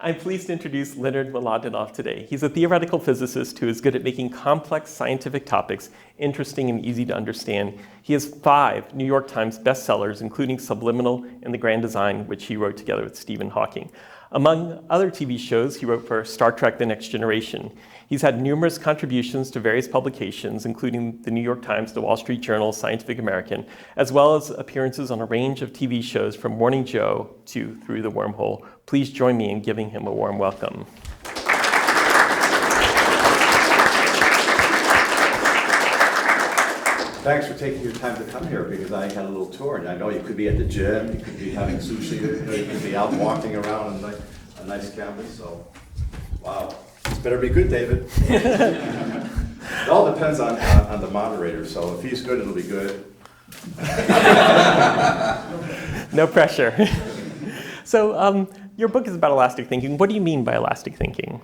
I'm pleased to introduce Leonard Mlodinow today. He's a theoretical physicist who is good at making complex scientific topics interesting and easy to understand. He has 5 New York Times bestsellers, including Subliminal and The Grand Design, which he wrote together with Stephen Hawking. Among other TV shows, he wrote for Star Trek: The Next Generation. He's had numerous contributions to various publications, including the New York Times, the Wall Street Journal, Scientific American, as well as appearances on a range of TV shows from Morning Joe to Through the Wormhole. Please join me in giving him a warm welcome. Thanks for taking your time to come here, because I had a little tour, and I know you could be at the gym, you could be having sushi, you could be out walking around on a nice campus, so wow. This better be good, David. It all depends on the moderator, so if he's good, it'll be good. No pressure. So your book is about elastic thinking. What do you mean by elastic thinking?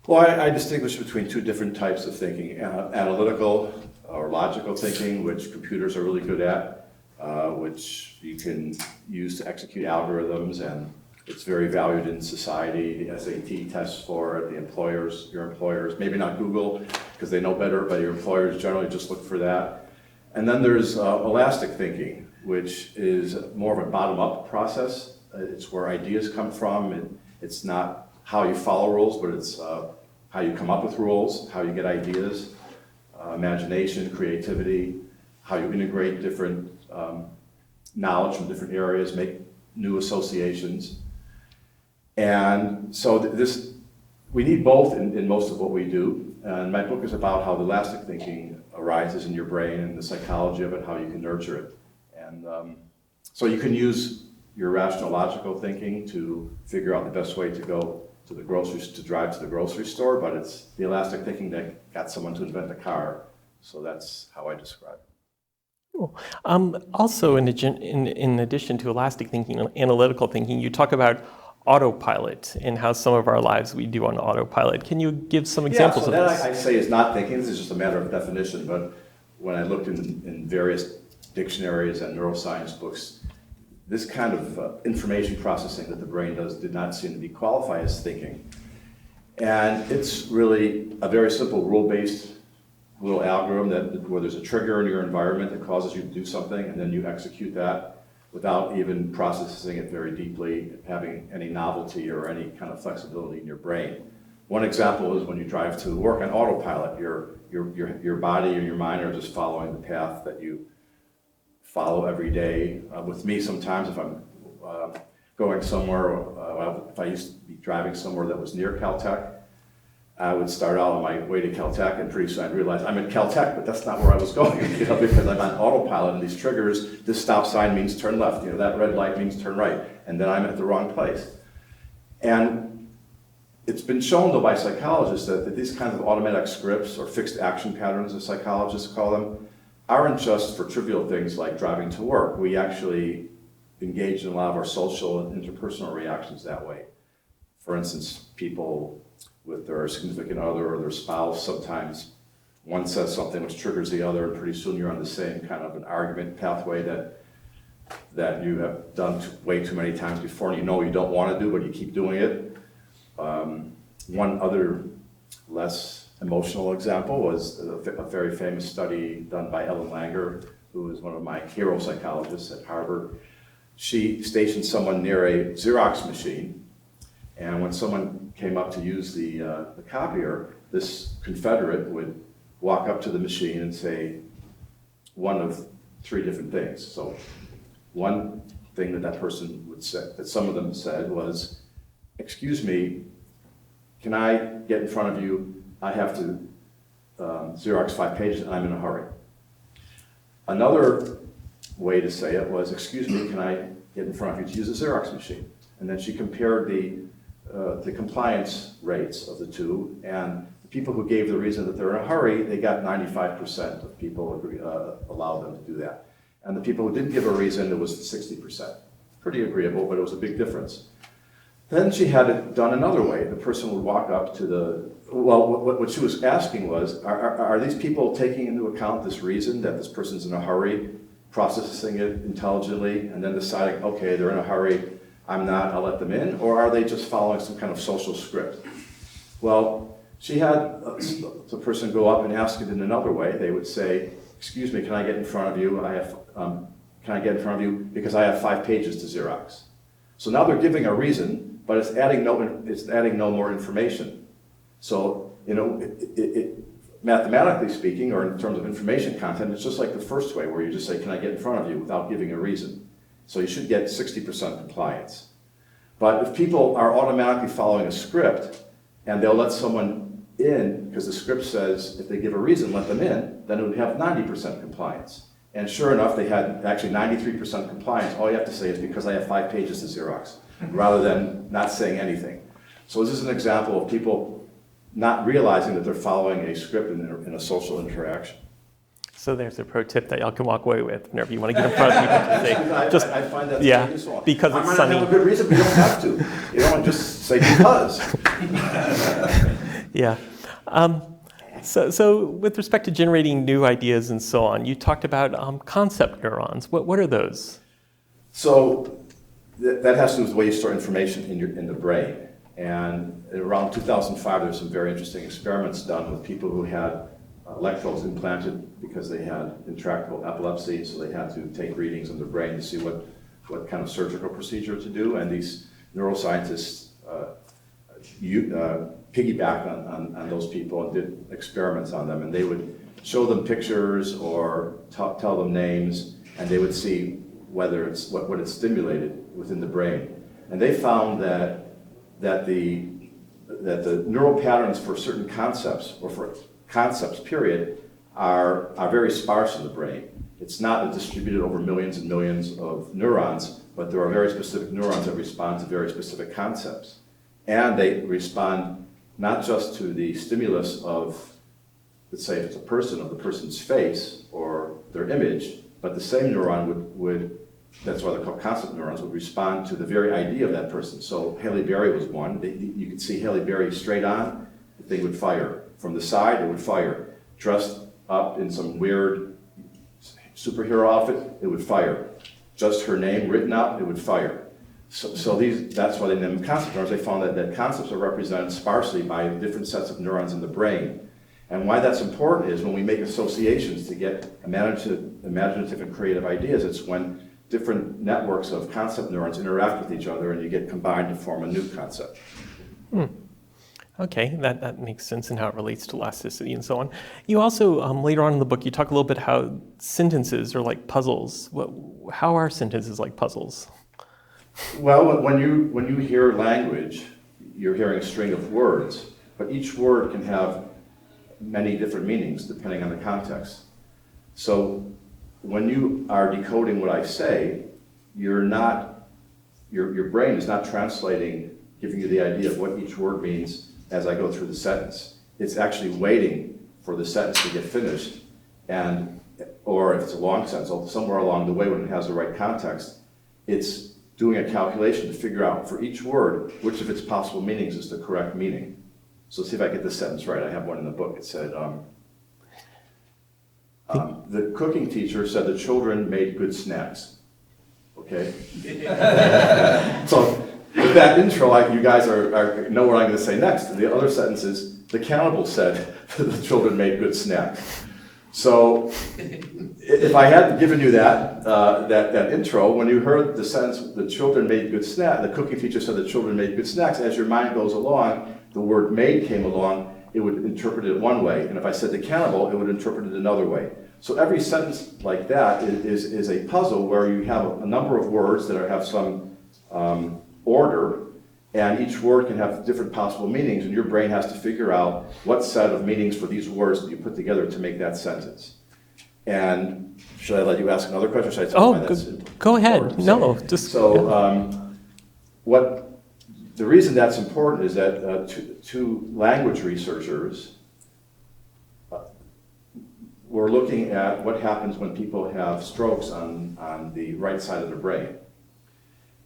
Well, I distinguish between 2 different types of thinking. Analytical or logical thinking, which computers are really good at, which you can use to execute algorithms, and it's very valued in society. The SAT tests for it, your employers, maybe not Google, because they know better, but your employers generally just look for that. And then there's elastic thinking, which is more of a bottom-up process. It's where ideas come from. It's not how you follow rules, but it's how you come up with rules, how you get ideas, imagination, creativity, how you integrate different knowledge from different areas, make new associations. And so we need both in most of what we do. And my book is about how the elastic thinking arises in your brain and the psychology of it, how you can nurture it. And so you can use your rational, logical thinking to figure out the best way to go to the drive to the grocery store, but it's the elastic thinking that got someone to invent a car. So that's how I describe it. Cool. Also, in addition to elastic thinking, analytical thinking, you talk about autopilot and how some of our lives we do on autopilot. Can you give some examples of this? I say is not thinking. This is just a matter of definition, but when I looked in various dictionaries and neuroscience books, this kind of information processing that the brain does did not seem to be qualified as thinking. And it's really a very simple rule-based little algorithm where there's a trigger in your environment that causes you to do something, and then you execute that without even processing it very deeply, having any novelty or any kind of flexibility in your brain. One example is when you drive to work on autopilot, your body and your mind are just following the path that you follow every day. With me, sometimes if I'm going somewhere, if I used to be driving somewhere that was near Caltech, I would start out on my way to Caltech, and pretty soon I'd realize I'm at Caltech, but that's not where I was going, because I'm on autopilot, and these triggers, this stop sign means turn left, that red light means turn right, and then I'm at the wrong place. And it's been shown, though, by psychologists that these kinds of automatic scripts, or fixed action patterns, as psychologists call them, aren't just for trivial things like driving to work. We actually engage in a lot of our social and interpersonal reactions that way. For instance, people with their significant other or their spouse, sometimes one says something which triggers the other, and pretty soon you're on the same kind of an argument pathway that you have done way too many times before, and you don't want to do, but you keep doing it. One other less emotional example was a very famous study done by Ellen Langer, who is one of my hero psychologists at Harvard. She stationed someone near a Xerox machine, and when someone came up to use the copier, this Confederate would walk up to the machine and say one of 3 different things. So one thing that person would say, that some of them said, was, "Excuse me, can I get in front of you? I have to Xerox 5 pages and I'm in a hurry." Another way to say it was, "Excuse me, can I get in front of you to use a Xerox machine?" And then she compared the compliance rates of the 2, and the people who gave the reason that they're in a hurry, they got 95% of people allowed them to do that. And the people who didn't give a reason, it was 60%. Pretty agreeable, but it was a big difference. Then she had it done another way. The person would walk up to what she was asking was, are these people taking into account this reason that this person's in a hurry, processing it intelligently, and then deciding, okay, they're in a hurry, I'm not, I'll let them in, or are they just following some kind of social script? Well, she had the person go up and ask it in another way. They would say, excuse me, can I get in front of you? Can I get in front of you because I have 5 pages to Xerox? So now they're giving a reason, but it's adding no more information. So, mathematically speaking, or in terms of information content, it's just like the first way where you just say, can I get in front of you without giving a reason? So you should get 60% compliance. But if people are automatically following a script and they'll let someone in because the script says if they give a reason, let them in, then it would have 90% compliance. And sure enough, they had actually 93% compliance. All you have to say is because I have 5 pages to Xerox, rather than not saying anything. So this is an example of people not realizing that they're following a script in a social interaction. So there's a pro tip that y'all can walk away with whenever you want to get in front of people to say, I find that yeah, useful. because it's sunny. I might not have a good reason, but you don't have to. You don't just say because. Yeah. So with respect to generating new ideas and so on, you talked about concept neurons. What are those? So that has to do with the way you store information in the brain. And around 2005, there were some very interesting experiments done with people who had electrodes implanted because they had intractable epilepsy, so they had to take readings in their brain to see what kind of surgical procedure to do. And these neuroscientists piggybacked on those people and did experiments on them. And they would show them pictures or tell them names, and they would see whether it's what it stimulated within the brain. And they found that the neural patterns for certain concepts, or for concepts, period, are very sparse in the brain. It's not distributed over millions and millions of neurons, but there are very specific neurons that respond to very specific concepts. And they respond not just to the stimulus of, let's say if it's a person, of the person's face or their image, but the same neuron would that's why they're called concept neurons, would respond to the very idea of that person. So Halle Berry was one. You could see Halle Berry straight on, the thing would fire. From the side, it would fire. Dressed up in some weird superhero outfit, it would fire. Just her name written out, it would fire. So that's why they named them concept neurons. They found that concepts are represented sparsely by different sets of neurons in the brain. And why that's important is when we make associations to get imaginative and creative ideas, it's when different networks of concept neurons interact with each other and you get combined to form a new concept. Okay, that makes sense in how it relates to elasticity and so on. You also, later on in the book, you talk a little bit how sentences are like puzzles. How are sentences like puzzles? Well, when you hear language, you're hearing a string of words, but each word can have many different meanings depending on the context. So when you are decoding what I say, your brain is not translating, giving you the idea of what each word means as I go through the sentence. It's actually waiting for the sentence to get finished, or if it's a long sentence, somewhere along the way when it has the right context, it's doing a calculation to figure out for each word which of its possible meanings is the correct meaning. So let's see if I get this sentence right. I have one in the book. It said, the cooking teacher said the children made good snacks. Okay? So with that intro, you guys know what I'm going to say next. The other sentence is, the cannibal said the children made good snacks. So if I hadn't given you that intro, when you heard the sentence, the children made good snacks, the cooking teacher said the children made good snacks, as your mind goes along, the word made came along, it would interpret it one way. And if I said the cannibal, it would interpret it another way. So every sentence like that is a puzzle where you have a number of words that have some order, and each word can have different possible meanings, and your brain has to figure out what set of meanings for these words that you put together to make that sentence. And should I let you ask another question? Or should I tell you why that's go ahead. important? No, just... So the reason that's important is that two language researchers were looking at what happens when people have strokes on the right side of the brain.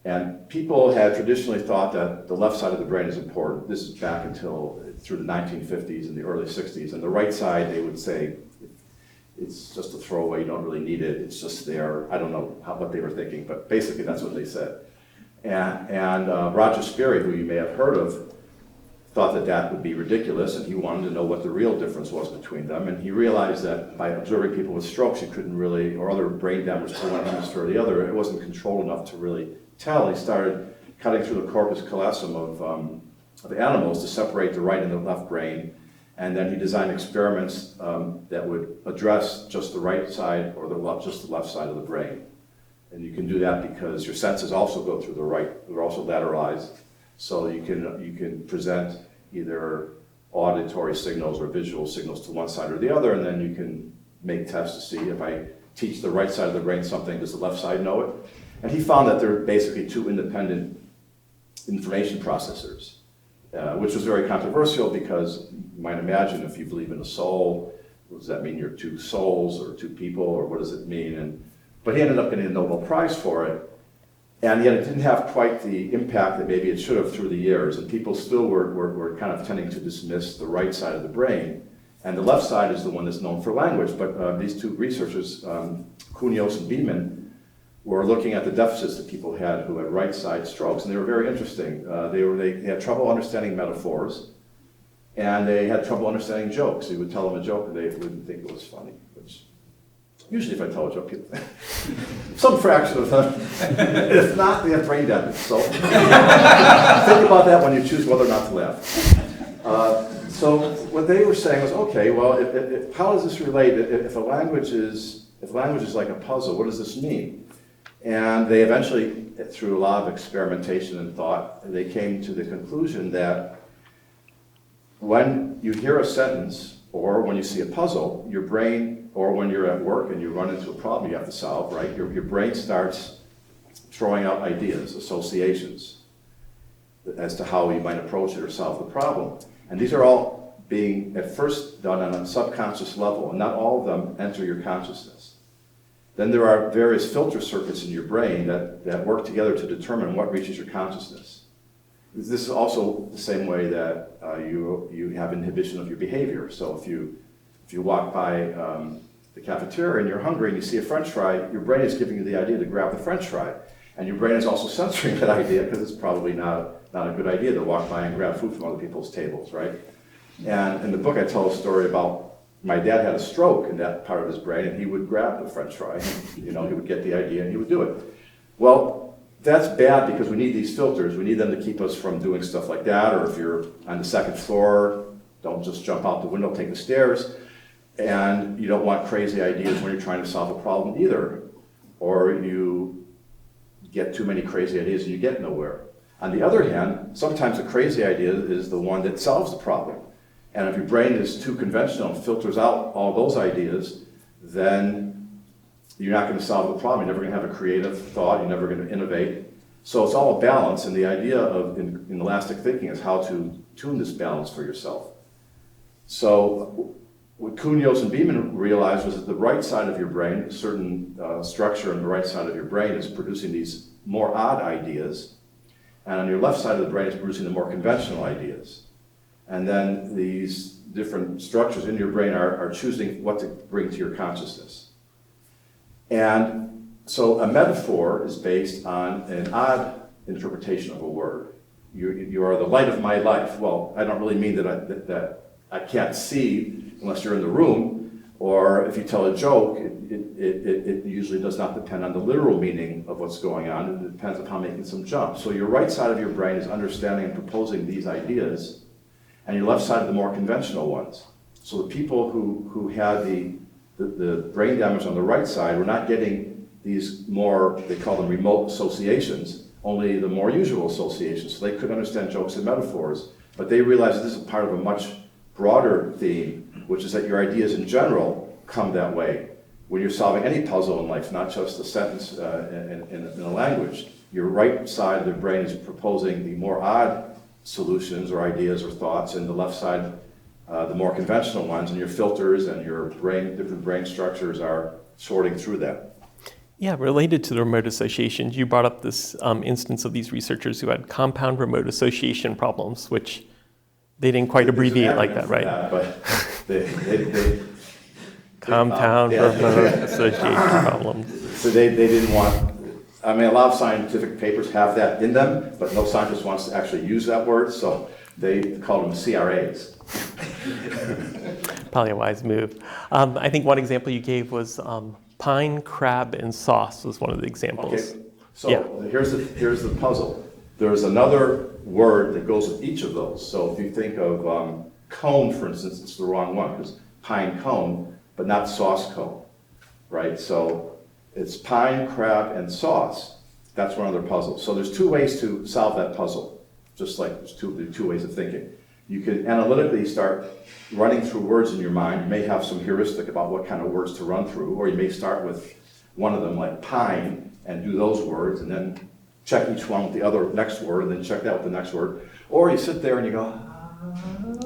And people had traditionally thought that the left side of the brain is important. This is back until through the 1950s and the early 60s. And the right side, they would say, it's just a throwaway, you don't really need it, it's just there. I don't know what they were thinking, but basically that's what they said. And Roger Sperry, who you may have heard of, thought that that would be ridiculous, and he wanted to know what the real difference was between them. And he realized that by observing people with strokes, you couldn't really, or other brain damage to one hemisphere or the other, it wasn't controlled enough to really tell. He started cutting through the corpus callosum of animals to separate the right and the left brain. And then he designed experiments that would address just the right side or just the left side of the brain. And you can do that because your senses also go through the right, they're also lateralized. So you can present either auditory signals or visual signals to one side or the other, and then you can make tests to see if I teach the right side of the brain something, does the left side know it? And he found that there are basically two independent information processors, which was very controversial because you might imagine if you believe in a soul, does that mean you're two souls or two people, or what does it mean? But he ended up getting a Nobel Prize for it. And yet it didn't have quite the impact that maybe it should have through the years. And people still were kind of tending to dismiss the right side of the brain. And the left side is the one that's known for language. But these two researchers, Kunyos and Beeman, were looking at the deficits that people had who had right side strokes. And they were very interesting. They had trouble understanding metaphors. And they had trouble understanding jokes. You would tell them a joke and they wouldn't think it was funny. Which, usually if I tell a joke, people some fraction of them. If not, they have brain damage. So think about that when you choose whether or not to laugh. So what they were saying was, okay, well, how does this relate? If a language is like a puzzle, what does this mean? And they eventually, through a lot of experimentation and thought, they came to the conclusion that when you hear a sentence or when you see a puzzle, your brain, or when you're at work and you run into a problem you have to solve, right? Your brain starts throwing out ideas, associations, as to how you might approach it or solve the problem. And these are all being at first done on a subconscious level, and not all of them enter your consciousness. Then there are various filter circuits in your brain that work together to determine what reaches your consciousness. This is also the same way that you have inhibition of your behavior. So if you walk by the cafeteria and you're hungry and you see a French fry, your brain is giving you the idea to grab the French fry. And your brain is also censoring that idea because it's probably not a good idea to walk by and grab food from other people's tables, right? And in the book I tell a story about my dad had a stroke in that part of his brain and he would grab the French fry. He would get the idea and he would do it. Well, that's bad because we need these filters. We need them to keep us from doing stuff like that, or if you're on the second floor, don't just jump out the window, take the stairs. And you don't want crazy ideas when you're trying to solve a problem either. Or you get too many crazy ideas and you get nowhere. On the other hand, sometimes a crazy idea is the one that solves the problem. And if your brain is too conventional and filters out all those ideas, then you're not going to solve the problem. You're never going to have a creative thought. You're never going to innovate. So it's all a balance, and the idea of in elastic thinking is how to tune this balance for yourself. So what Kunyos and Beeman realized was that the right side of your brain, a certain structure in the right side of your brain is producing these more odd ideas, and on your left side of the brain is producing the more conventional ideas. And then these different structures in your brain are choosing what to bring to your consciousness. And so a metaphor is based on an odd interpretation of a word. You are the light of my life. Well, I don't really mean that I can't see unless you're in the room, or if you tell a joke, it usually does not depend on the literal meaning of what's going on. It depends upon making some jumps. So your right side of your brain is understanding and proposing these ideas, and your left side are the more conventional ones. So the people who had the brain damage on the right side were not getting these more, they call them remote associations, only the more usual associations. So they could understand jokes and metaphors, but they realized that this is part of a much broader theme, which is that your ideas in general come that way. When you're solving any puzzle in life, not just a sentence in a language, your right side of the brain is proposing the more odd solutions or ideas or thoughts, and the left side the more conventional ones, and your filters and your different brain structures are sorting through that. Yeah, related to the remote associations, you brought up this instance of these researchers who had compound remote association problems, which they didn't quite abbreviate like that, right? That, but they compound remote association problems. So they didn't want I mean, a lot of scientific papers have that in them, but no scientist wants to actually use that word, so they call them CRAs. Probably a wise move. I think one example you gave was pine, crab, and sauce was one of the examples. Okay, so here's the puzzle. There's another word that goes with each of those. So if you think of cone, for instance, it's the wrong one, because pine cone, but not sauce cone, right? So it's pine, crab, and sauce. That's one of their puzzles. So there's two ways to solve that puzzle, just like there's two ways of thinking. You can analytically start running through words in your mind. You may have some heuristic about what kind of words to run through, or you may start with one of them, like pine, and do those words, and then check each one with the other next word, and then check that with the next word. Or you sit there and you go,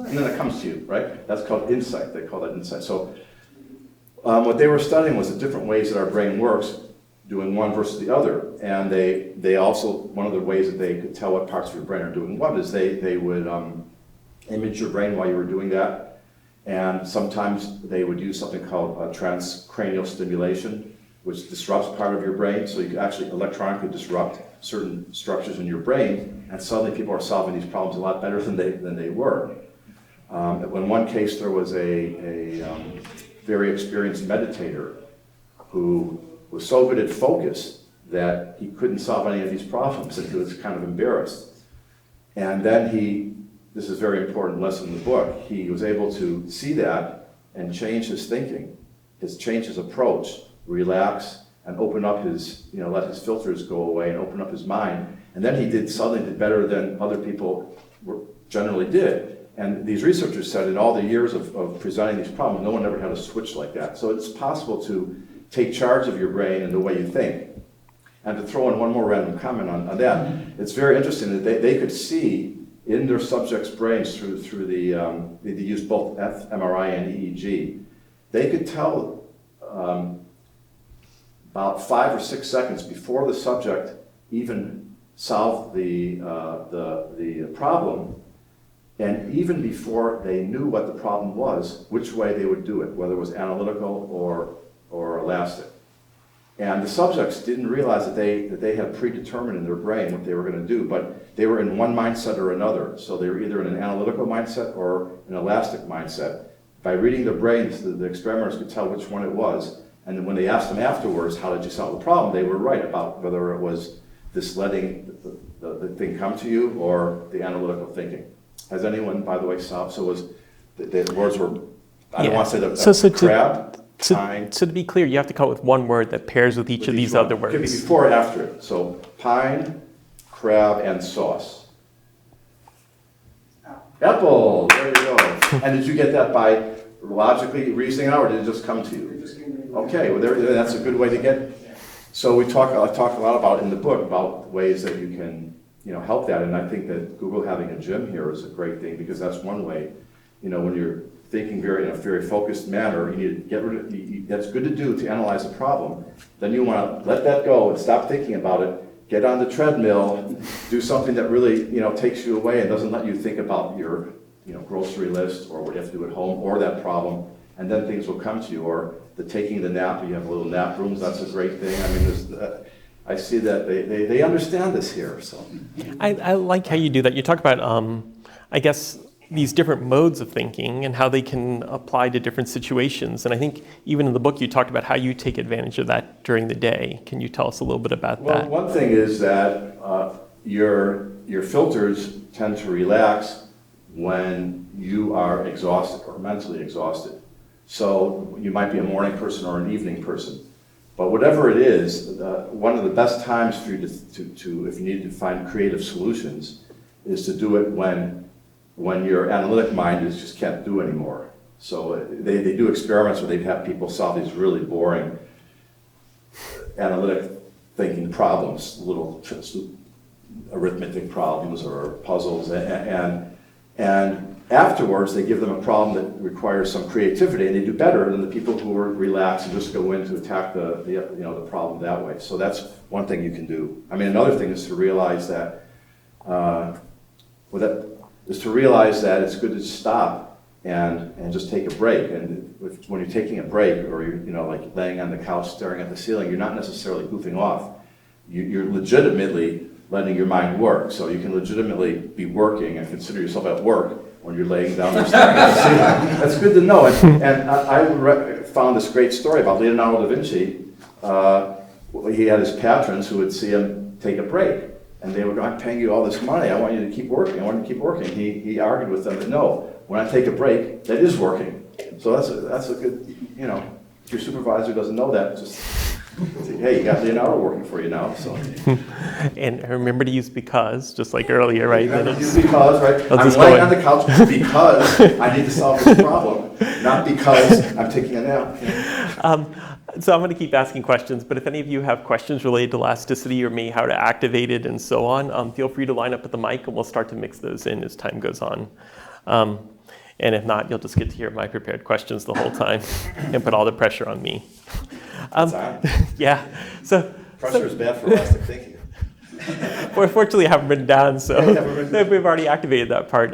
and then it comes to you, right? That's called insight. They call that insight. So what they were studying was the different ways that our brain works, doing one versus the other. And they also, one of the ways that they could tell what parts of your brain are doing what is they would image your brain while you were doing that. And sometimes they would use something called transcranial stimulation, which disrupts part of your brain. So you could actually electronically disrupt certain structures in your brain, and suddenly people are solving these problems a lot better than they were. In one case, there was a very experienced meditator who was so good at focus that he couldn't solve any of these problems, and he was kind of embarrassed. And then this is a very important lesson in the book, he was able to see that and change his thinking, change his approach, relax, and open up let his filters go away and open up his mind. And then he suddenly did better than other people generally did. And these researchers said in all the years of presenting these problems, no one ever had a switch like that. So it's possible to take charge of your brain and the way you think. And to throw in one more random comment on that, it's very interesting that they could see in their subjects' brains through they used both fMRI and EEG. They could tell about 5 or 6 seconds before the subject even solved the problem, and even before they knew what the problem was, which way they would do it, whether it was analytical or elastic. And the subjects didn't realize that they had predetermined in their brain what they were going to do, but they were in one mindset or another. So they were either in an analytical mindset or an elastic mindset. By reading the brains, the experimenters could tell which one it was. And then when they asked them afterwards, how did you solve the problem, they were right about whether it was this letting the thing come to you or the analytical thinking. Has anyone, by the way, solved? So the words were, I don't want to say crab. Pine. So to be clear, you have to come up with one word that pairs with each of these other words. It could be before or after it. So pine, crab, and sauce. Apple. There you go. And did you get that by logically reasoning out, or did it just come to you? Okay, well that's a good way to get. So I talk a lot about in the book about ways that you can help that, and I think that Google having a gym here is a great thing, because that's one way. When you're thinking in a very focused manner, you need to get rid of that's good to do to analyze a problem. Then you want to let that go and stop thinking about it. Get on the treadmill, do something that really takes you away and doesn't let you think about your grocery list or what you have to do at home or that problem, and then things will come to you. Or taking the nap, you have little nap rooms. That's a great thing. I mean, I see that they understand this here. So I like how you do that. You talk about I guess these different modes of thinking and how they can apply to different situations. And I think even in the book you talked about how you take advantage of that during the day. Can you tell us a little bit about that? Well, one thing is that your filters tend to relax when you are exhausted or mentally exhausted. So you might be a morning person or an evening person. But whatever it is, one of the best times for you to if you need to find creative solutions is to do it when your analytic mind just can't do anymore. So they do experiments where they've had people solve these really boring analytic thinking problems, little arithmetic problems or puzzles, and afterwards they give them a problem that requires some creativity, and they do better than the people who are relaxed and just go in to attack the problem that way. So that's one thing you can do. I mean, another thing is to realize that it's good to stop and just take a break. And when you're taking a break, or you're like laying on the couch staring at the ceiling, you're not necessarily goofing off. you're legitimately letting your mind work. So you can legitimately be working and consider yourself at work when you're laying down your That's good to know. And I found this great story about Leonardo da Vinci. He had his patrons who would see him take a break. And they would go, I'm paying you all this money. I want you to keep working. I want you to keep working. He argued with them that no, when I take a break, that is working. So that's a good, if your supervisor doesn't know that, just say, hey, you got Leonardo working for you now. So. And remember to use because, just like earlier, right? Use because, right? I'm laying on the couch because I need to solve this problem, not because I'm taking a nap. So I'm going to keep asking questions, but if any of you have questions related to elasticity or maybe how to activate it and so on, feel free to line up at the mic and we'll start to mix those in as time goes on. And if not, you'll just get to hear my prepared questions the whole time and put all the pressure on me. Yeah. Pressure is bad for elastic thinking. Well, fortunately, I haven't written down, so we've already activated that part.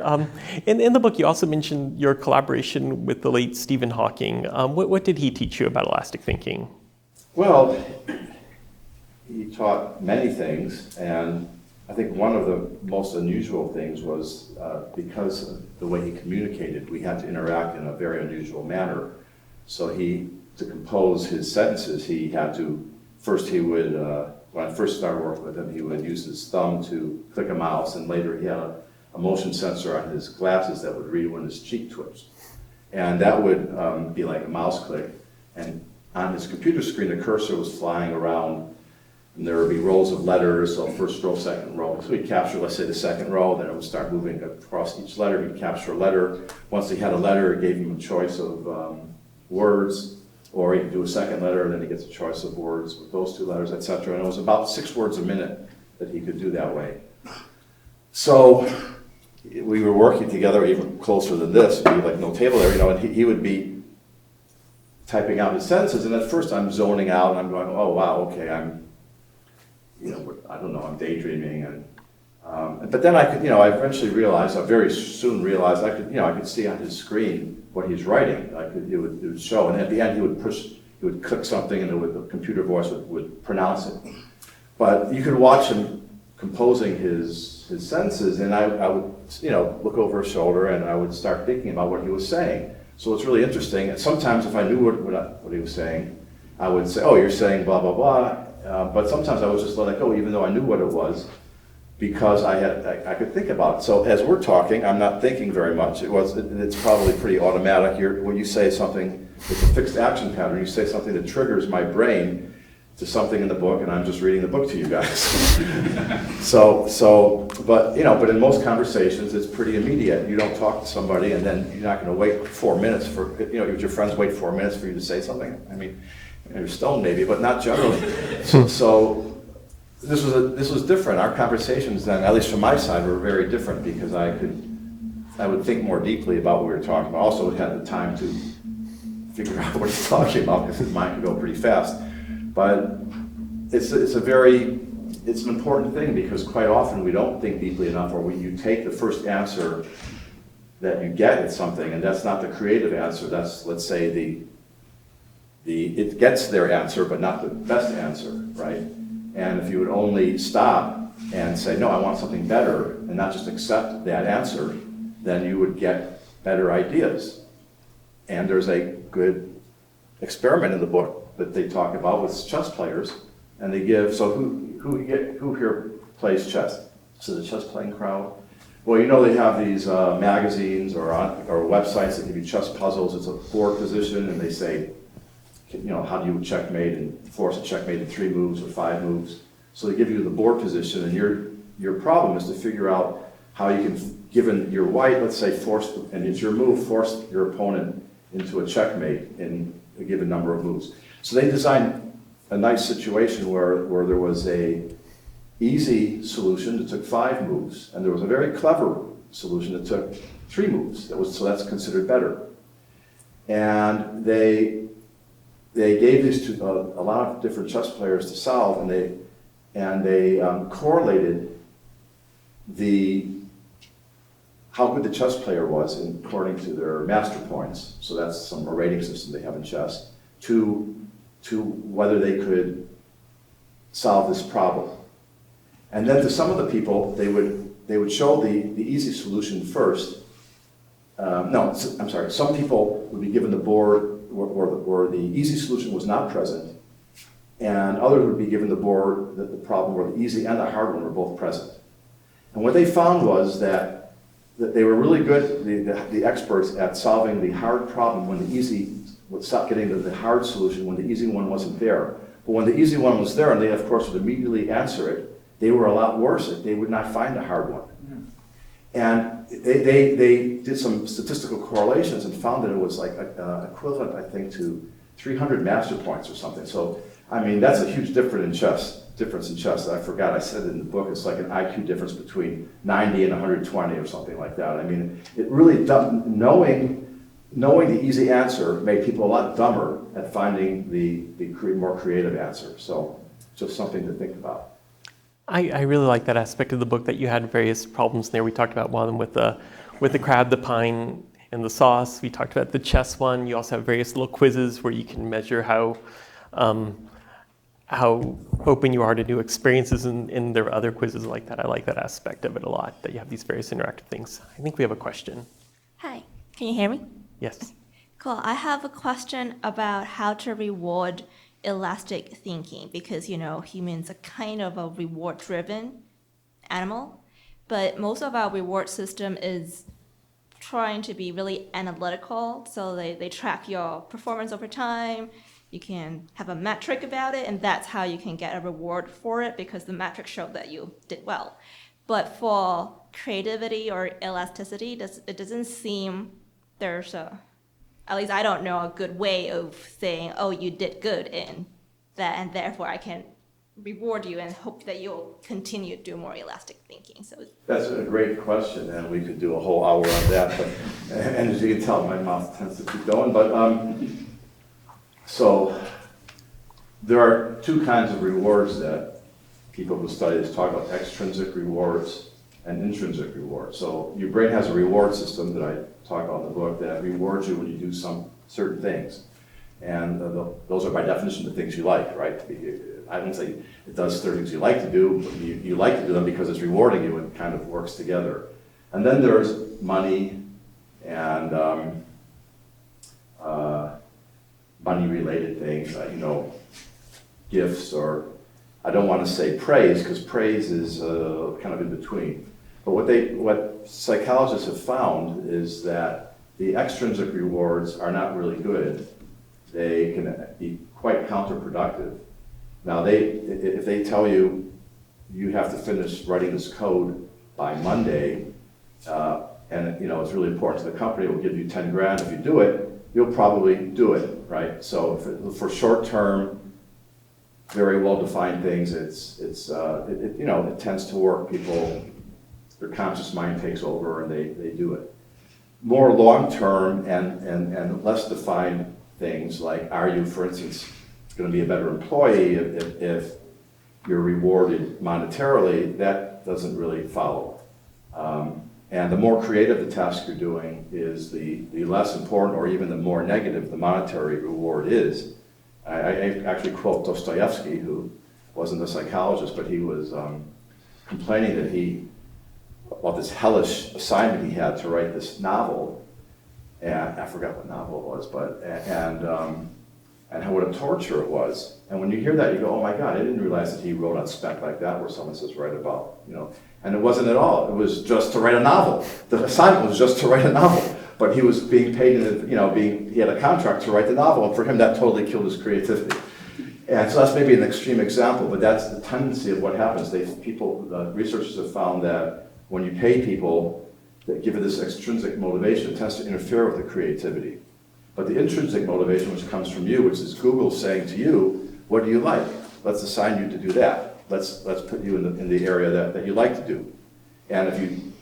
In the book, you also mentioned your collaboration with the late Stephen Hawking. What did he teach you about elastic thinking? Well, he taught many things, and I think one of the most unusual things was because of the way he communicated, we had to interact in a very unusual manner. So to compose his sentences, he had to, first he would, when I first started working with him, he would use his thumb to click a mouse, and later he had a motion sensor on his glasses that would read when his cheek twitched. And that would be like a mouse click. And on his computer screen, the cursor was flying around, and there would be rows of letters, so first row, second row. So he'd capture, let's say, the second row, then it would start moving across each letter. He'd capture a letter. Once he had a letter, it gave him a choice of words, or he could do a second letter, and then he gets a choice of words with those two letters, etc. And it was about 6 words a minute that he could do that way. So we were working together even closer than this. It'd be like no table there, and he would be typing out his sentences, and at first I'm zoning out, and I'm going, oh, wow, okay, I don't know, I'm daydreaming. But then I could, I eventually realized, I very soon realized I could see on his screen what he's writing. It would show, and at the end he would click something, and the computer voice would pronounce it. But you could watch him composing his sentences, and I would, look over his shoulder, and I would start thinking about what he was saying. So it's really interesting. And sometimes if I knew what he was saying, I would say, oh, you're saying blah, blah, blah. But sometimes I was just let it go, even though I knew what it was, because I could think about it. So as we're talking, I'm not thinking very much. It's probably pretty automatic. When you say something, it's a fixed action pattern. You say something that triggers my brain to something in the book, and I'm just reading the book to you guys. But in most conversations, it's pretty immediate. You don't talk to somebody, and then you're not going to wait 4 minutes for, would your friends wait 4 minutes for you to say something? I mean, you're stoned maybe, but not generally. So this was different. Our conversations then, at least from my side, were very different because I would think more deeply about what we were talking about. Also, we had the time to figure out what he's talking about because his mind could go pretty fast. But it's an important thing because quite often we don't think deeply enough, or you take the first answer that you get at something, and that's not the creative answer. That's, let's say, it gets their answer, but not the best answer, right? And if you would only stop and say, no, I want something better, and not just accept that answer, then you would get better ideas. And there's a good experiment in the book that they talk about with chess players, and they give, so who here plays chess? So the chess playing crowd? Well, they have these magazines or websites that give you chess puzzles. It's a board position, and they say, how do you checkmate and force a checkmate in 3 moves or 5 moves? So they give you the board position, and your problem is to figure out how you can, given your white, let's say, and it's your move, force your opponent into a checkmate in a given number of moves. So they designed a nice situation where there was a easy solution that took 5 moves, and there was a very clever solution that took 3 moves. So that's considered better. And they gave these to a lot of different chess players to solve, and they correlated how good the chess player was according to their master points. So that's a rating system they have in chess, to whether they could solve this problem. And then to some of the people, they would show the easy solution first. Some people would be given the board where the easy solution was not present, and others would be given the board the problem where the easy and the hard one were both present. And what they found was that they were really good, the experts, at solving the hard problem when the easy would stop getting to the hard solution when the easy one wasn't there. But when the easy one was there, and they of course would immediately answer it, they were a lot worse. They would not find a hard one. And they did some statistical correlations and found that it was like equivalent, I think, to 300 master points or something. So, I mean, that's a huge difference in chess. I forgot, I said it in the book, it's like an IQ difference between 90 and 120 or something like that. I mean, it really, knowing the easy answer made people a lot dumber at finding the more creative answer. So, just something to think about. I really like that aspect of the book that you had various problems there. We talked about one of them with the crab, the pine, and the sauce. We talked about the chess one. You also have various little quizzes where you can measure how open you are to new experiences, and there are other quizzes like that. I like that aspect of it a lot, that you have these various interactive things. I think we have a question. Hi, can you hear me? Yes. Cool. I have a question about how to reward elastic thinking, because humans are kind of a reward-driven animal, but most of our reward system is trying to be really analytical, so they track your performance over time. You can have a metric about it, and that's how you can get a reward for it, because the metric showed that you did well. But for creativity or elasticity, it doesn't seem there's at least I don't know a good way of saying, oh, you did good in that, and therefore I can reward you and hope that you'll continue to do more elastic thinking. So that's a great question, and we could do a whole hour on that. But, and as you can tell, my mouth tends to keep going. But so there are two kinds of rewards that people who study this talk about: extrinsic rewards and intrinsic rewards. So your brain has a reward system that I talk about in the book that rewards you when you do some certain things. And those are by definition the things you like, right? I wouldn't say it does certain things you like to do, but you like to do them because it's rewarding you and kind of works together. And then there's money and money-related things, gifts, or I don't want to say praise, because praise is kind of in between. But what psychologists have found is that the extrinsic rewards are not really good. They can be quite counterproductive. Now, if they tell you you have to finish writing this code by Monday, and it's really important to the company, it will give you 10 grand if you do it, you'll probably do it, right? So for short-term, very well-defined things, it tends to work. People, their conscious mind takes over and they do it. More long-term and less defined things, like, are you, for instance, going to be a better employee if you're rewarded monetarily? That doesn't really follow. And the more creative the task you're doing is, the less important, or even the more negative the monetary reward is. I actually quote Dostoevsky, who wasn't a psychologist, but he was complaining that about this hellish assignment he had to write this novel, and I forgot what novel it was, and what a torture it was. And when you hear that, you go, oh my God, I didn't realize that he wrote on spec like that, where someone says write about, and it wasn't at all. It was just to write a novel. The assignment was just to write a novel, but he was being paid, he had a contract to write the novel, and for him that totally killed his creativity. And so that's maybe an extreme example, but that's the tendency of what happens. Researchers have found that when you pay people that give it this extrinsic motivation, it tends to interfere with the creativity. But the intrinsic motivation, which comes from you, which is Google saying to you, what do you like? Let's assign you to do that. Let's put you in the area that you like to do. And if you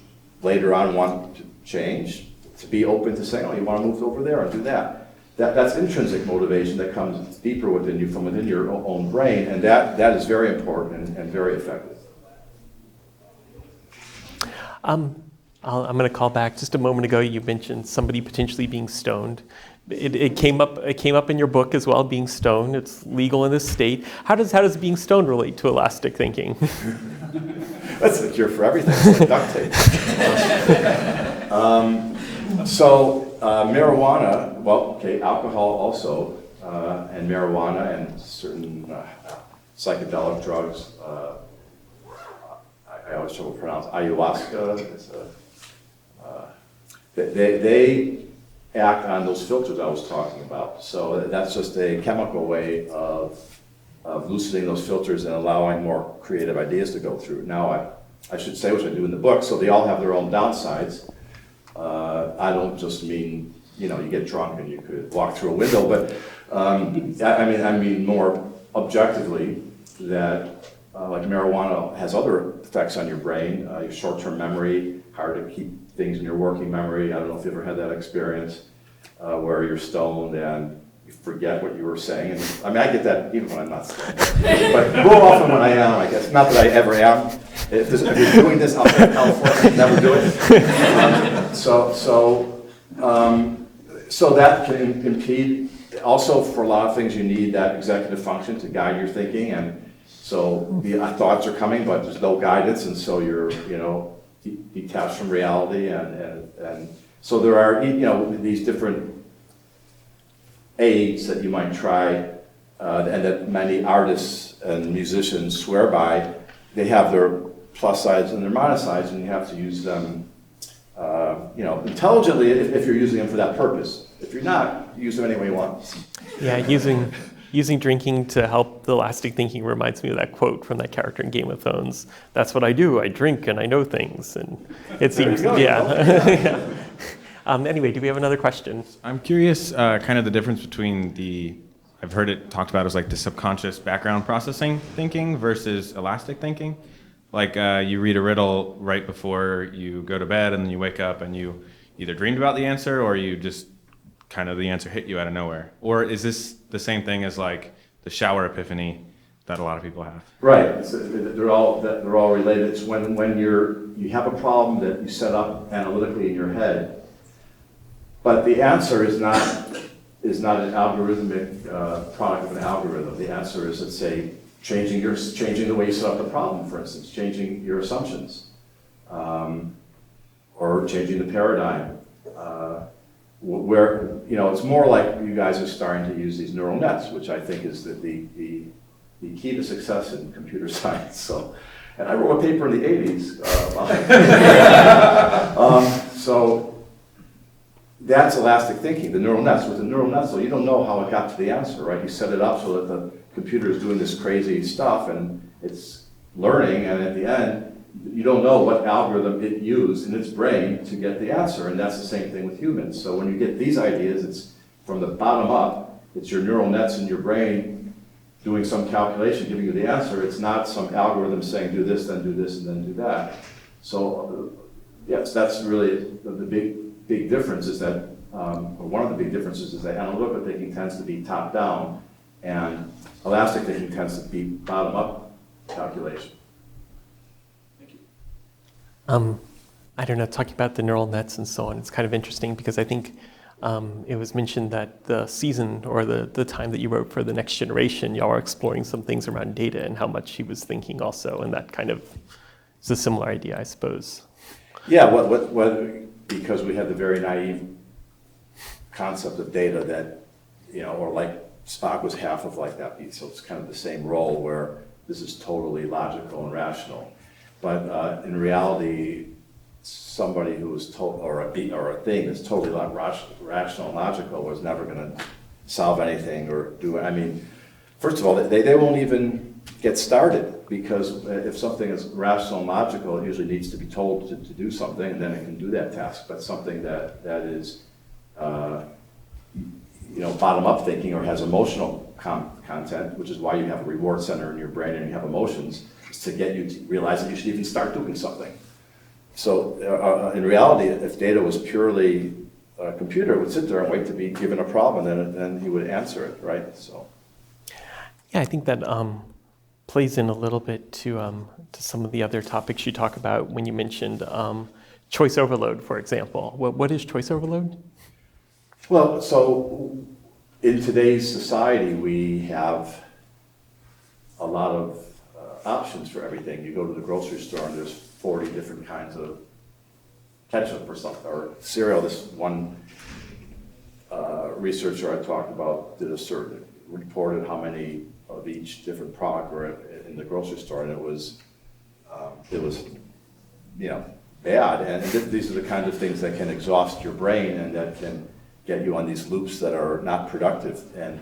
later on want to change, to be open to saying, oh, you want to move over there and do that. That's intrinsic motivation that comes deeper within you, from within your own brain, and that is very important and very effective. I'm going to call back. Just a moment ago, you mentioned somebody potentially being stoned. It came up in your book as well, being stoned. It's legal in this state. How does being stoned relate to elastic thinking? That's the cure for everything. It's like duct tape. Marijuana, well, okay, alcohol also, and marijuana and certain psychedelic drugs. I always trouble to pronounce ayahuasca. They act on those filters I was talking about. So that's just a chemical way of loosening those filters and allowing more creative ideas to go through. Now, I should say, which I do in the book, so they all have their own downsides. I don't just mean, you get drunk and you could walk through a window, but I mean more objectively that like marijuana has other effects on your brain, your short-term memory, hard to keep things in your working memory. I don't know if you ever had that experience where you're stoned and you forget what you were saying. And, I get that even when I'm not stoned. But more often when I am, I guess. Not that I ever am. If you're doing this out in California, never do it. So that can impede. Also, for a lot of things, you need that executive function to guide your thinking. And so the thoughts are coming, but there's no guidance. And so you're, detached from reality, and so there are these different aids that you might try, and that many artists and musicians swear by. They have their plus sides and their minus sides, and you have to use them, intelligently if you're using them for that purpose. If you're not, use them any way you want. Yeah, using drinking to help the elastic thinking reminds me of that quote from that character in Game of Thrones. That's what I do. I drink and I know things. And it seems, yeah. Anyway, do we have another question? I'm curious, kind of the difference between I've heard it talked about as like the subconscious background processing thinking versus elastic thinking. Like you read a riddle right before you go to bed, and then you wake up and you either dreamed about the answer or you just kind of the answer hit you out of nowhere. Or is this the same thing as like the shower epiphany that a lot of people have? Right. They're all related. It's when you have a problem that you set up analytically in your head, but the answer is not an algorithmic product of an algorithm. The answer is, let's say, changing the way you set up the problem, for instance, changing your assumptions, or changing the paradigm. Where it's more like you guys are starting to use these neural nets, which I think is the key to success in computer science. So, and I wrote a paper in the 80s about it. So that's elastic thinking, the neural nets. With the neural nets, so you don't know how it got to the answer, right? You set it up so that the computer is doing this crazy stuff and it's learning, and at the end, you don't know what algorithm it used in its brain to get the answer, and that's the same thing with humans. So when you get these ideas, it's from the bottom up, it's your neural nets in your brain doing some calculation, giving you the answer. It's not some algorithm saying do this, then do this, and then do that. So yes, that's really the big difference is that, or one of the big differences is that analytical thinking tends to be top down, and elastic thinking tends to be bottom up calculation. I don't know, talking about the neural nets and so on, it's kind of interesting because I think it was mentioned that the season or the time that you wrote for The Next Generation, y'all are exploring some things around data and how much he was thinking also, and that kind of is a similar idea, I suppose. Yeah, because we had the very naive concept of data that, or like Spock was half of like that, so it's kind of the same role where this is totally logical and rational. But in reality, somebody who was or a thing that's totally rational and logical was never going to solve anything or do it. I mean, first of all, they won't even get started, because if something is rational and logical, it usually needs to be told to do something, and then it can do that task. But something that is bottom-up thinking or has emotional content, which is why you have a reward center in your brain and you have emotions, to get you to realize that you should even start doing something. So in reality, if data was purely a computer, it would sit there and wait to be given a problem, and then he would answer it, right? So, yeah, I think that plays in a little bit to some of the other topics you talk about when you mentioned choice overload, for example. What is choice overload? Well, so in today's society, we have a lot of options for everything. You go to the grocery store and there's 40 different kinds of ketchup or something, or cereal. This one researcher I talked about did a survey, reported how many of each different product were in the grocery store, and it was bad. And these are the kinds of things that can exhaust your brain and that can get you on these loops that are not productive. And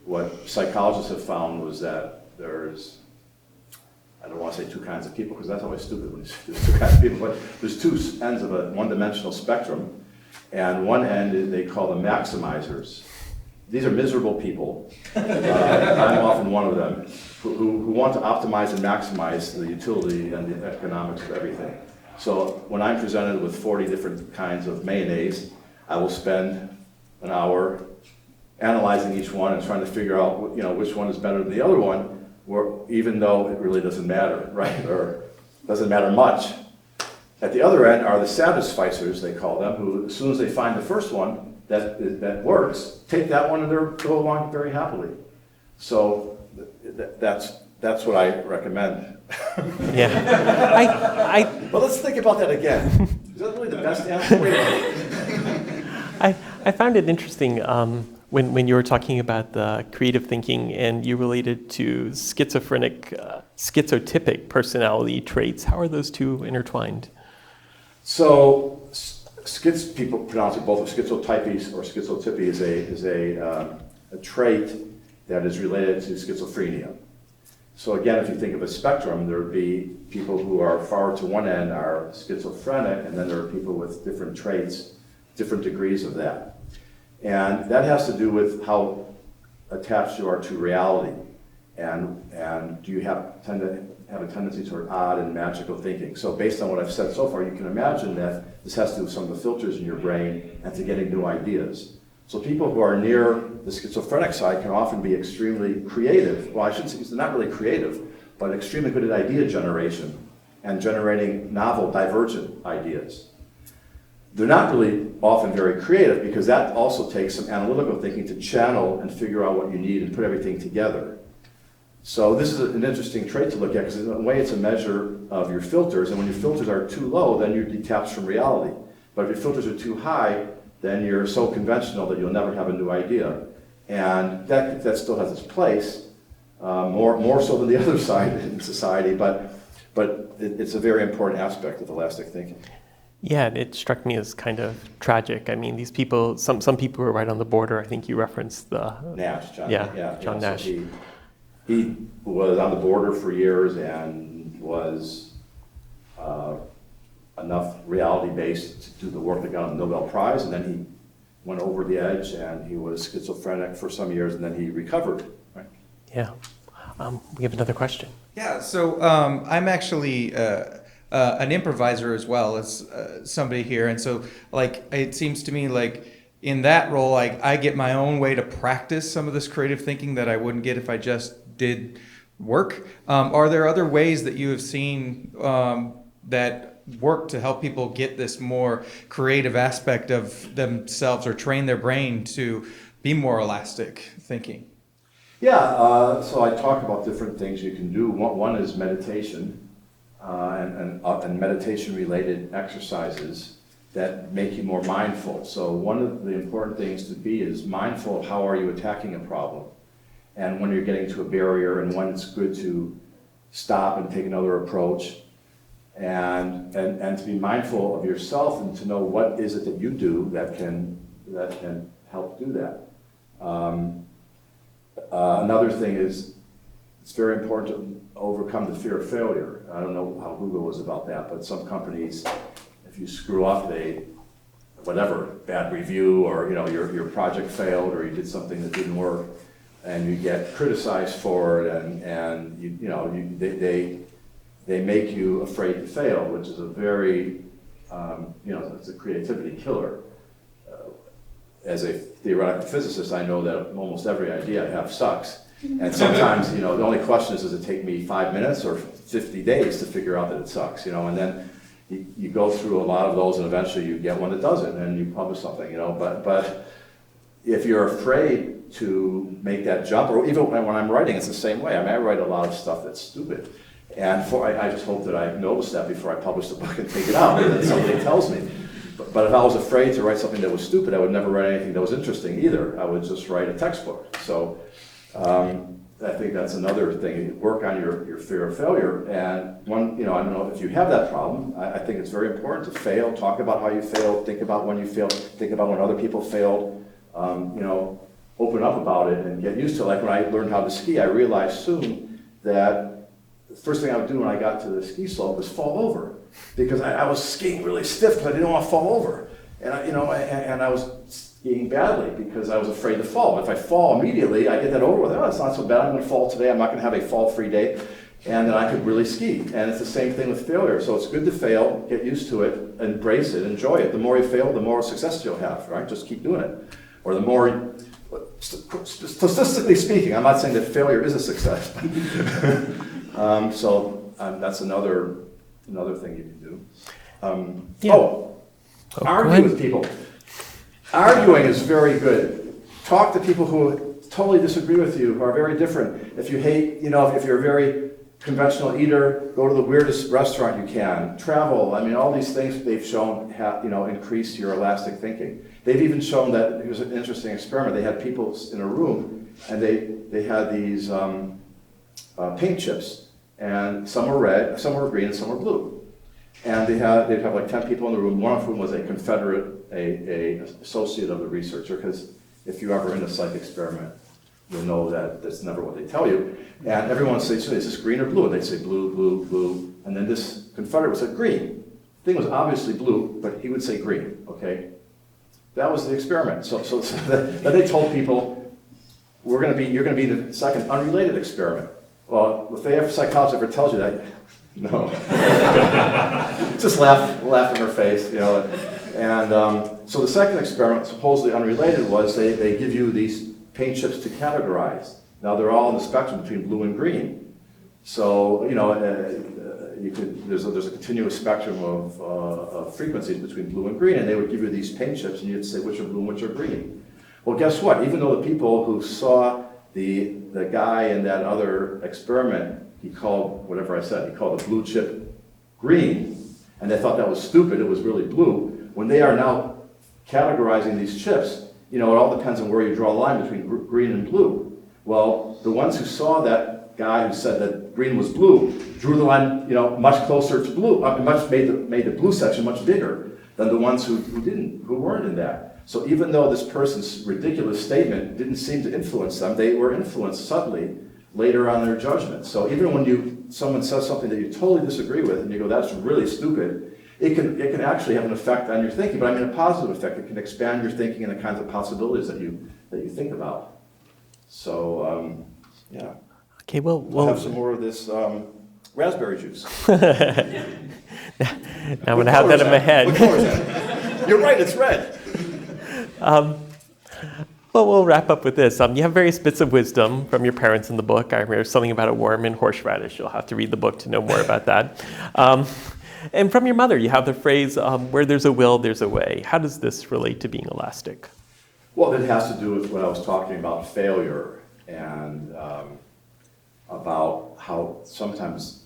what psychologists have found was that there's, I don't want to say two kinds of people because that's always stupid when you say there's two kinds of people, but there's two ends of a one-dimensional spectrum. And one end they call the maximizers. These are miserable people. I'm often one of them who want to optimize and maximize the utility and the economics of everything. So when I'm presented with 40 different kinds of mayonnaise, I will spend an hour analyzing each one and trying to figure out which one is better than the other one, even though it really doesn't matter, right? Or doesn't matter much. At the other end are the satisficers, they call them, who as soon as they find the first one that works, take that one and they go along very happily. So that's what I recommend. Yeah. But let's think about that again. Is that really the best answer? Wait a minute. I found it interesting when you were talking about the creative thinking and you related to schizotypic personality traits. How are those two intertwined? So, people pronounce it both schizotypy or schizotypy is a trait that is related to schizophrenia. So again, if you think of a spectrum, there would be people who are far to one end are schizophrenic, and then there are people with different traits, different degrees of that. And that has to do with how attached you are to reality. And do you tend to have a tendency toward odd and magical thinking. So based on what I've said so far, you can imagine that this has to do with some of the filters in your brain and to getting new ideas. So people who are near the schizophrenic side can often be extremely creative. Well, I shouldn't say they're not really creative, but extremely good at idea generation and generating novel, divergent ideas. They're not really often very creative because that also takes some analytical thinking to channel and figure out what you need and put everything together. So this is an interesting trait to look at because in a way it's a measure of your filters, and when your filters are too low, then you're detached from reality. But if your filters are too high, then you're so conventional that you'll never have a new idea. And that still has its place, more so than the other side in society, but it's a very important aspect of elastic thinking. Yeah, it struck me as kind of tragic. I mean, these people, some people were right on the border. I think you referenced the Nash, John. Yeah, John Nash. So he was on the border for years and was enough reality-based to do the work that got him the Nobel Prize, and then he went over the edge and he was schizophrenic for some years, and then he recovered. Right? Yeah. We have another question. Yeah, so I'm actually an improviser as well as somebody here, and so it seems to me like in that role, I get my own way to practice some of this creative thinking that I wouldn't get if I just did work. Are there other ways that you have seen that work to help people get this more creative aspect of themselves or train their brain to be more elastic thinking? Yeah, so I talk about different things you can do. One is meditation and meditation-related exercises that make you more mindful. So one of the important things to be is mindful of how are you attacking a problem, and when you're getting to a barrier, and when it's good to stop and take another approach, and to be mindful of yourself and to know what is it that you do that can help do that. Another thing is it's very important to overcome the fear of failure. I don't know how Google was about that, but some companies, if you screw up, bad review, or your project failed, or you did something that didn't work, and you get criticized for it, and they make you afraid to fail, which is a very it's a creativity killer. As a theoretical physicist, I know that almost every idea I have sucks. And sometimes, the only question is, does it take me 5 minutes or 50 days to figure out that it sucks, and then you go through a lot of those, and eventually you get one that doesn't, and you publish something, but if you're afraid to make that jump, or even when I'm writing, it's the same way. I mean, I write a lot of stuff that's stupid. And I just hope that I notice that before I publish the book and take it out, and then somebody tells me. But if I was afraid to write something that was stupid, I would never write anything that was interesting either. I would just write a textbook. So I think that's another thing. Work on your fear of failure. And one, I don't know if you have that problem. I think it's very important to fail. Talk about how you failed. Think about when you failed. Think about when other people failed. Open up about it and get used to it. Like when I learned how to ski, I realized soon that the first thing I would do when I got to the ski slope was fall over, because I was skiing really stiff because I didn't want to fall over, and I was skiing badly because I was afraid to fall. If I fall immediately, I get that over with. Oh, it's not so bad. I'm going to fall today. I'm not going to have a fall-free day, and then I could really ski. And it's the same thing with failure. So it's good to fail, get used to it, embrace it, enjoy it. The more you fail, the more success you'll have. Right? Just keep doing it, or the more. Statistically speaking, I'm not saying that failure is a success. That's another thing you can do. Argue with people. Arguing is very good. Talk to people who totally disagree with you, who are very different. If you hate, if you're a very conventional eater, go to the weirdest restaurant you can. Travel. I mean, all these things they've shown increase your elastic thinking. They've even shown that, it was an interesting experiment. They had people in a room, and they had these paint chips, and some were red, some were green, and some were blue. And they'd have like 10 people in the room, one of whom was a Confederate, a associate of the researcher, because if you're ever in a psych experiment, you'll know that that's never what they tell you. And everyone would say, is this green or blue? And they'd say blue, blue, blue. And then this Confederate would say green. The thing was obviously blue, but he would say green, okay? That was the experiment. So then they told people, you're going to be the second unrelated experiment. Well, if the psychologist ever tells you that, no. Just laugh in her face, And so the second experiment, supposedly unrelated, was they give you these paint chips to categorize. Now they're all in the spectrum between blue and green. So there's a continuous spectrum of frequencies between blue and green, and they would give you these paint chips, and you'd say which are blue and which are green. Well, guess what? Even though the people who saw the guy in that other experiment, he called whatever I said, he called the blue chip green, and they thought that was stupid, it was really blue. When they are now categorizing these chips, it all depends on where you draw a line between green and blue. Well, the ones who saw that guy who said that green was blue drew the line, much closer to blue, made the blue section much bigger than the ones who weren't in that. So even though this person's ridiculous statement didn't seem to influence them, they were influenced subtly later on their judgment. So even when someone says something that you totally disagree with, and you go, that's really stupid, it can actually have an effect on your thinking, but I mean a positive effect. It can expand your thinking and the kinds of possibilities that you think about. So, yeah. Okay, well, I'll have some more of this raspberry juice. Now I'm going to have that in my head. What color is that? You're right, it's red. Well, we'll wrap up with this. You have various bits of wisdom from your parents in the book. I remember something about a worm and horseradish. You'll have to read the book to know more about that. And from your mother, you have the phrase, where there's a will, there's a way. How does this relate to being elastic? Well, it has to do with what I was talking about, failure, and about how sometimes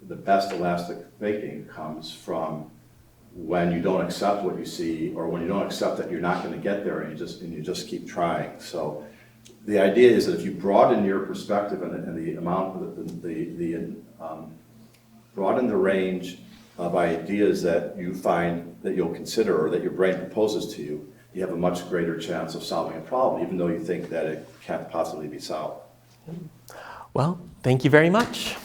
the best elastic thinking comes from when you don't accept what you see, or when you don't accept that you're not going to get there, and you just keep trying. So the idea is that if you broaden your perspective and the amount, broaden the range of ideas that you find that you'll consider or that your brain proposes to you, you have a much greater chance of solving a problem, even though you think that it can't possibly be solved. Well, thank you very much.